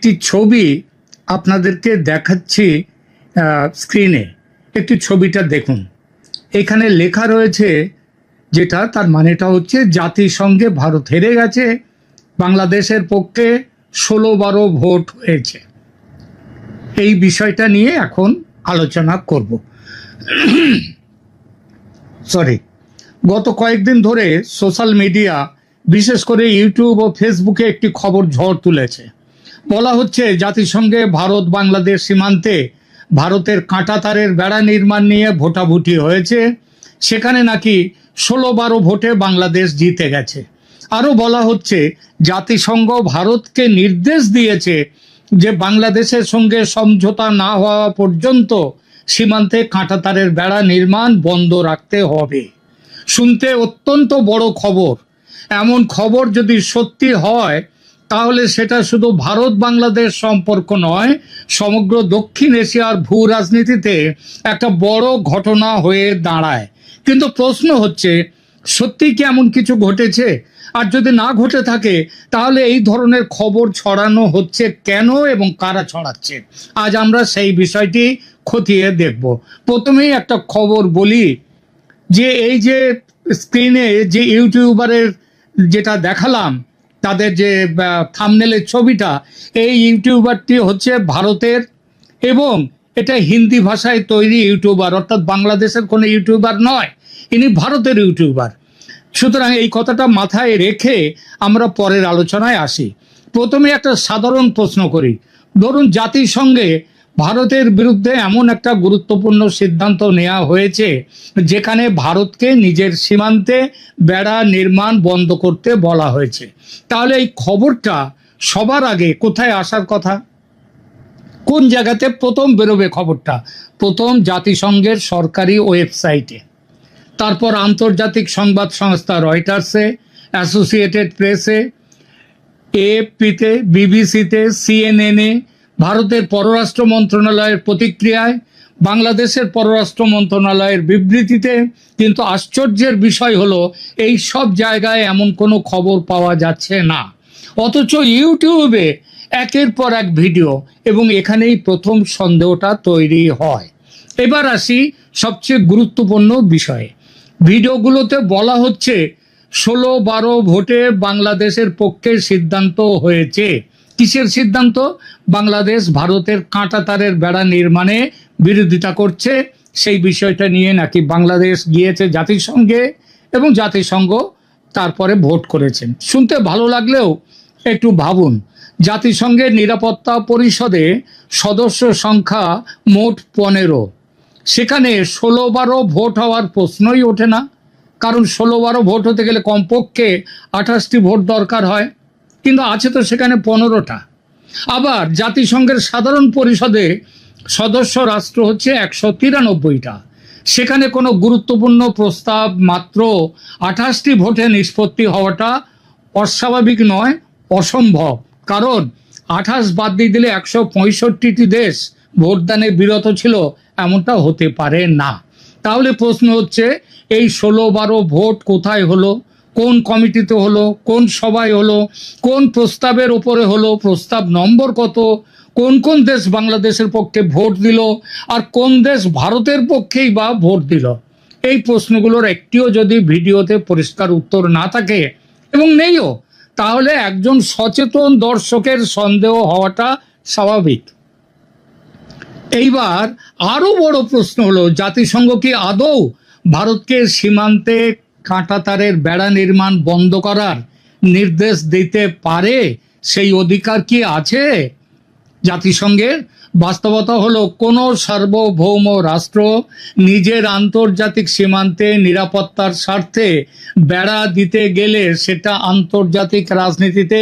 একটি ছবি আপনাদেরকে দেখাচ্ছি স্ক্রিনে। একটি ছবিটা দেখুন। এখানে লেখা রয়েছে, যেটা তার মানেটা হচ্ছে জাতিসংঘে ভারত হেরে গেছে, বাংলাদেশের পক্ষে 16-12 ভোট হয়েছে। এই বিষয়টা নিয়ে এখন আলোচনা করব। গত কয়েকদিন ধরে সোশ্যাল মিডিয়া, বিশেষ করে ইউটিউব ও ফেসবুকে একটি খবর ঝড় তুলেছে। বলা হচ্ছে জাতিসংঘে ভারত বাংলাদেশ সীমান্তে ভারতের কাঁটাতারের বেড়া নির্মাণ নিয়ে ভোটাভুটি হয়েছে। সেখানে নাকি 16-12 ভোটে বাংলাদেশ জিতে গেছে। আরও বলা হচ্ছে জাতিসংঘ ভারতকে নির্দেশ দিয়েছে যে বাংলাদেশের সঙ্গে সমঝোতা না হওয়া পর্যন্ত সীমান্তে কাঁটাতারের বেড়া নির্মাণ বন্ধ রাখতে হবে। শুনতে অত্যন্ত বড় খবর। এমন খবর যদি সত্যি হয় তাহলে সেটা শুধু ভারত বাংলাদেশ সম্পর্ক নয়, সমগ্র দক্ষিণ এশিয়ার ভূ রাজনীতিতে একটা বড় ঘটনা হয়ে দাঁড়ায়। কিন্তু প্রশ্ন হচ্ছে, সত্যি কি এমন কিছু ঘটেছে? আর যদি না ঘটে থাকে তাহলে এই ধরনের খবর ছড়ানো হচ্ছে কেন এবং কারা ছড়াচ্ছে? আজ আমরা সেই বিষয়টি খতিয়ে দেখব। প্রথমেই একটা খবর বলি, যে এই যে স্ক্রিনে যে ইউটিউবারের যেটা দেখালাম, তাদের যে থাম্বনেলের ছবিটা, এই ইউটিউবারটি হচ্ছে ভারতের এবং এটা হিন্দি ভাষায় তৈরি ইউটিউবার, অর্থাৎ বাংলাদেশের কোনো ইউটিউবার নয়, ইনি ভারতের ইউটিউবার। সুতরাং এই কথাটা মাথায় রেখে আমরা পরের আলোচনায় আসি। প্রথমে একটা সাধারণ প্রশ্ন করি। ধরুন জাতিসংঘে ভারতের বিরুদ্ধে এমন একটা গুরুত্বপূর্ণ সিদ্ধান্ত নেওয়া হয়েছে যেখানে ভারতকে নিজের সীমান্তে বেড়া নির্মাণ বন্ধ করতে বলা হয়েছে। তাহলে এই খবরটা সবার আগে কোথায় আসার কথা? কোন জায়গাতে প্রথম বেরোবে খবরটা? প্রথম জাতিসংঘের সরকারি ওয়েবসাইটে, তারপর আন্তর্জাতিক সংবাদ সংস্থা রয়টার্সে, অ্যাসোসিয়েটেড প্রেসে, এএফপিতে, বিবিসিতে, সিএনএনে, ভারতের পররাষ্ট্র মন্ত্রণালয়ের প্রতিক্রিয়ায়, বাংলাদেশের পররাষ্ট্র মন্ত্রণালয়ের বিবৃতিতে। কিন্তু আশ্চর্যের বিষয় হলো এই সব জায়গায় এমন কোনো খবর পাওয়া যাচ্ছে না, অথচ ইউটিউবে একের পর এক ভিডিও, এবং এখানেই প্রথম সন্দেহটা তৈরি হয়। এবার আসি সবচেয়ে গুরুত্বপূর্ণ বিষয়ে। ভিডিওগুলোতে বলা হচ্ছে 16-12 ভোটে বাংলাদেশের পক্ষে সিদ্ধান্ত হয়েছে। কিসের সিদ্ধান্ত? বাংলাদেশ ভারতের কাঁটাতারের বেড়া নির্মাণে বিরোধিতা করছে, সেই বিষয়টা নিয়ে নাকি বাংলাদেশ গিয়েছে জাতিসংঘে এবং জাতিসংঘ তারপরে ভোট করেছেন। শুনতে ভালো লাগলেও একটু ভাবুন, জাতিসংঘের নিরাপত্তা পরিষদে সদস্য সংখ্যা মোট 15, সেখানে 16-12 ভোট হওয়ার প্রশ্নই ওঠে না। কারণ 16-12 ভোট হতে গেলে কমপক্ষে 28টি ভোট দরকার হয়, কিন্তু আছে তো সেখানে 15টা। আবার জাতিসংঘের সাধারণ পরিষদে সদস্য রাষ্ট্র হচ্ছে 193টা, সেখানে কোনো গুরুত্বপূর্ণ প্রস্তাব মাত্র 28টি ভোটে নিষ্পত্তি হওয়াটা অস্বাভাবিক নয়, অসম্ভব। কারণ 28 বাদ দিয়ে দিলে 165টি দেশ ভোটদানে বিরত ছিল, এমনটা হতে পারে না। তাহলে প্রশ্ন হচ্ছে, এই 16-12 ভোট কোথায় হলো? কোন কমিটিতে হলো? কোন সভায় হলো? কোন প্রস্তাবের উপরে হলো? প্রস্তাব নম্বর কত? কোন কোন দেশ বাংলাদেশের পক্ষে ভোট দিল? আর কোন দেশ ভারতের পক্ষেই বা ভোট দিল? এই প্রশ্নগুলোর একটিও যদি ভিডিওতে পরিষ্কার উত্তর না থাকে, এবং নেইও, তাহলে একজন সচেতন দর্শকের সন্দেহ হওয়াটা স্বাভাবিক। এইবার আরো বড় প্রশ্ন হলো, জাতিসংঘ কি আদৌ ভারতকে সীমান্তে কাঁটাতারের বেড়া নির্মাণ বন্ধ করার নির্দেশ দিতে পারে? সেই অধিকার কি আছে জাতিসংঘের? বাস্তবতা হলো, কোনো সার্বভৌম রাষ্ট্র নিজের আন্তর্জাতিক সীমান্তে নিরাপত্তার স্বার্থে বেড়া দিতে গেলে সেটা আন্তর্জাতিক রাজনীতিতে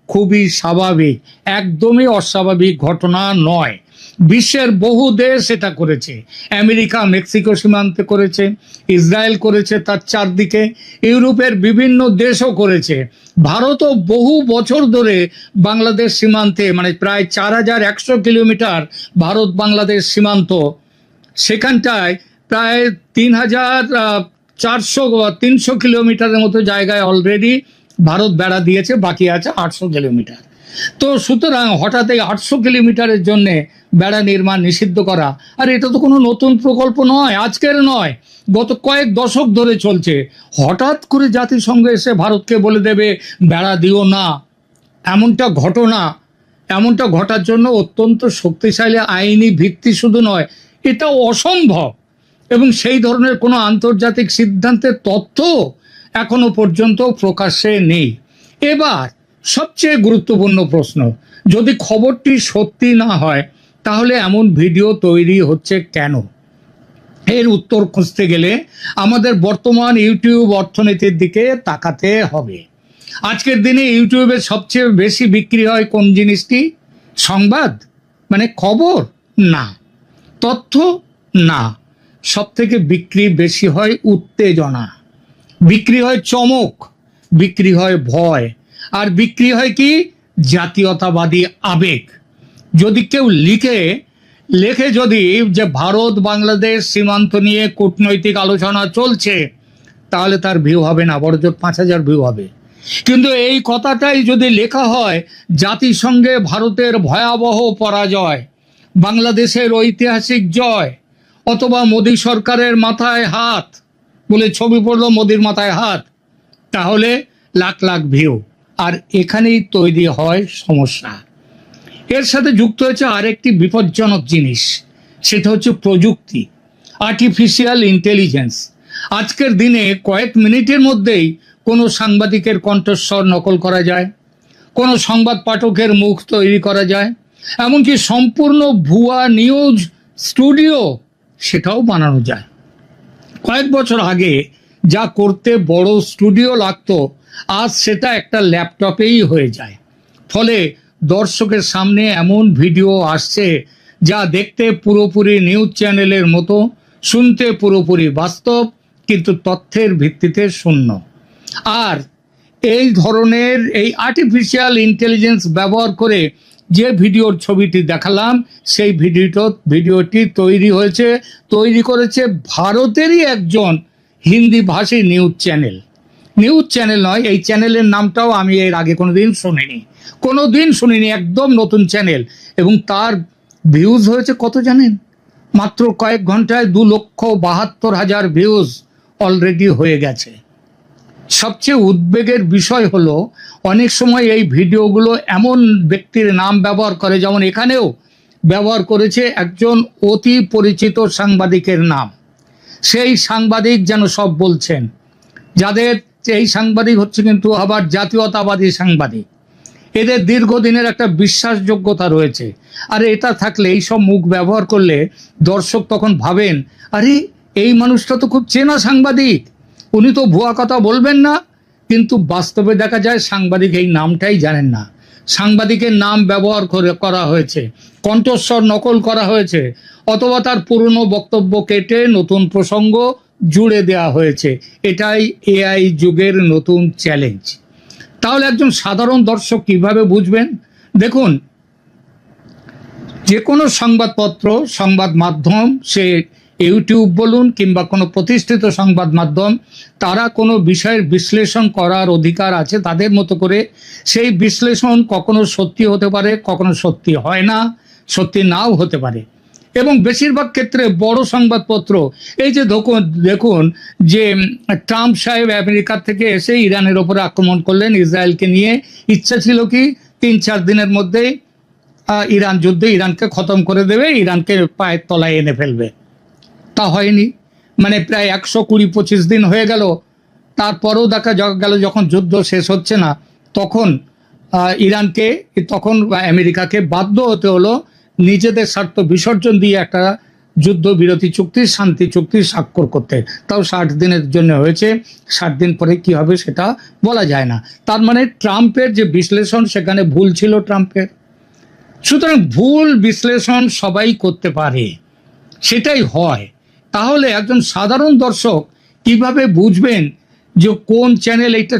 খুবই স্বাভাবিক, একদমই অস্বাভাবিক ঘটনা নয়। বিশ্বের বহু দেশ এটা করেছে। আমেরিকা মেক্সিকো সীমান্তে করেছে, ইসরায়েল করেছে তার চারদিকে, ইউরোপের বিভিন্ন দেশও করেছে। ভারতও বহু বছর ধরে বাংলাদেশ সীমান্তে, মানে প্রায় 4100 কিলোমিটার ভারত বাংলাদেশ সীমান্ত, সেখানটায় প্রায় 3,300 কিলোমিটারের মতো জায়গায় অলরেডি ভারত বেড়া দিয়েছে, বাকি আছে 800 কিলোমিটার। তো সুতরাং হঠাৎ এই 800 কিলোমিটারের জন্য বেড়া নির্মাণ নিষিদ্ধ করা, আর এটা তো কোনো নতুন প্রকল্প নয়, আজকের নয়, গত কয়েক দশক ধরে চলছে। হঠাৎ করে জাতিসংঘ এসে ভারতকে বলে দেবে বেড়া দিও না, এমনটা ঘটার জন্য অত্যন্ত শক্তিশালী আইনি ভিত্তি শুধু নয়, এটা অসম্ভব। এবং সেই ধরনের কোনো আন্তর্জাতিক সিদ্ধান্তের তথ্য এখনো পর্যন্ত প্রকাশ্যে নেই। এবার সবচেয়ে গুরুত্বপূর্ণ প্রশ্ন, যদি খবরটি সত্যি না হয় তাহলে এমন ভিডিও তৈরি হচ্ছে কেন? এর উত্তর খুঁজতে গেলে আমাদের বর্তমান ইউটিউব অর্থনীতির দিকে তাকাতে হবে। আজকের দিনে ইউটিউবে সবচেয়ে বেশি বিক্রি হয় কোন জিনিসটি? সংবাদ, মানে খবর না, তথ্য না, সব থেকে বিক্রি বেশি হয় উত্তেজনা, বিক্রি হয় চমক, বিক্রি হয় ভয়, আর বিক্রি হয় কি? জাতীয়তাবাদী আবেগ। যদি কেউ লেখে যদি যে ভারত বাংলাদেশ সীমান্ত নিয়ে কূটনৈতিক আলোচনা চলছে, তাহলে তার ভিউ হবে না, বড়জোর 5,000 ভিউ হবে। কিন্তু এই কথাটাই যদি লেখা হয় জাতিসংঘে ভারতের ভয়াবহ পরাজয়, বাংলাদেশের ঐতিহাসিক জয়, অথবা মোদী সরকারের মাথায় হাত বলে ছবি পড়লো মোদির মাথায় হাত, তাহলে লাখ লাখ ভিউ। আর এখানেই তৈরি হয় সমস্যা। এর সাথে যুক্ত হয়েছে আরেকটি বিপজ্জনক জিনিস, সেটা হচ্ছে প্রযুক্তি, আর্টিফিশিয়াল ইন্টেলিজেন্স। আজকের দিনে কয়েক মিনিটের মধ্যেই কোনো সাংবাদিকের কণ্ঠস্বর নকল করা যায়, কোনো সংবাদ পাঠকের মুখ তৈরি করা যায়, এমনকি সম্পূর্ণ ভুয়া নিউজ স্টুডিও সেটাও বানানো যায়। কয়েক বছর আগে যা করতে বড় স্টুডিও লাগতো, আজ সেটা একটা ল্যাপটপেই হয়ে যায়। ফলে দর্শকের সামনে এমন ভিডিও আসছে যা দেখতে পুরোপুরি নিউজ চ্যানেলের মতো, শুনতে পুরোপুরি বাস্তব, কিন্তু তথ্যের ভিত্তিতে শূন্য। আর এই ধরনের এই আর্টিফিশিয়াল ইন্টেলিজেন্স ব্যবহার করে যে ভিডিওর ছবিটি দেখালাম, সেই ভিডিওটি তৈরি করেছে ভারতেরই একজন হিন্দি ভাষী নিউজ চ্যানেল নয়, এই চ্যানেলের নামটাও আমি এর আগে কোনোদিন শুনিনি, একদম নতুন চ্যানেল। এবং তার ভিউজ হয়েছে কত জানেন? মাত্র কয়েক ঘন্টায় 2,72,000 ভিউজ অলরেডি হয়ে গেছে। সবচেয়ে উদ্বেগের বিষয় হলো অনেক সময় এই ভিডিওগুলো এমন ব্যক্তির নাম ব্যবহার করে, যেমন এখানেও ব্যবহার করেছে একজন অতি পরিচিত সাংবাদিকের নাম। সেই সাংবাদিক যেন সব বলছেন, যাদের এই সাংবাদিক হচ্ছে কিন্তু আবার জাতীয়তাবাদী সাংবাদিক। এদের দীর্ঘদিনের একটা বিশ্বাসযোগ্যতা রয়েছে। আর এটা থাকলে, এই সব মুখ ব্যবহার করলে দর্শক তখন ভাবেন, আরে এই মানুষটা তো খুব চেনা সাংবাদিক, উনি তো ভুয়া কথা বলবেন না। কিন্তু বাস্তবে দেখা যায় সাংবাদিক এই নামটাই জানেন না, সাংবাদিকের নাম ব্যবহার করা হয়েছে, কণ্ঠস্বর নকল করা হয়েছে, অথবা তার পুরনো বক্তব্য কেটে নতুন প্রসঙ্গ জুড়ে দেওয়া হয়েছে। এটাই এআই যুগের নতুন চ্যালেঞ্জ। তাহলে একজন সাধারণ দর্শক কিভাবে বুঝবেন? দেখুন, যে কোনো সংবাদ মাধ্যম, সে ইউটিউব বলুন কিংবা কোনো প্রতিষ্ঠিত সংবাদ মাধ্যম, তারা কোনো বিষয়ের বিশ্লেষণ করার অধিকার আছে তাদের মতো করে। সেই বিশ্লেষণ কখনো সত্যি হতে পারে, কখনো সত্যি হয় না, সত্যি নাও হতে পারে। এবং বেশিরভাগ ক্ষেত্রে বড় সংবাদপত্র, এই যে দেখুন যে ট্রাম্প সাহেব আমেরিকার থেকে এসে ইরানের ওপরে আক্রমণ করলেন, ইসরায়েলকে নিয়ে। ইচ্ছা ছিল কি 3-4 দিনের মধ্যেই ইরানকে খতম করে দেবে, ইরানকে পায়ের তলায় এনে ফেলবে। তা হয়নি। মানে প্রায় 120-25 দিন হয়ে গেল, তারপরেও দেখা গেল যখন যুদ্ধ শেষ হচ্ছে না, তখন আমেরিকাকে বাধ্য হতে হলো নিজেদের স্বার্থ বিসর্জন দিয়ে একটা যুদ্ধবিরতি চুক্তি, শান্তি চুক্তি স্বাক্ষর করতে। তাও 60 দিনের জন্য হয়েছে, 60 দিন পরে কি হবে সেটা বলা যায় না। তার মানে ট্রাম্পের যে বিশ্লেষণ, সেখানে ভুল ছিল ট্রাম্পের। সুতরাং ভুল বিশ্লেষণ সবাই করতে পারে, সেটাই হয়। তাহলে একজন সাধারণ দর্শক কিভাবে বুঝবেন যে কোন চ্যানেল এটা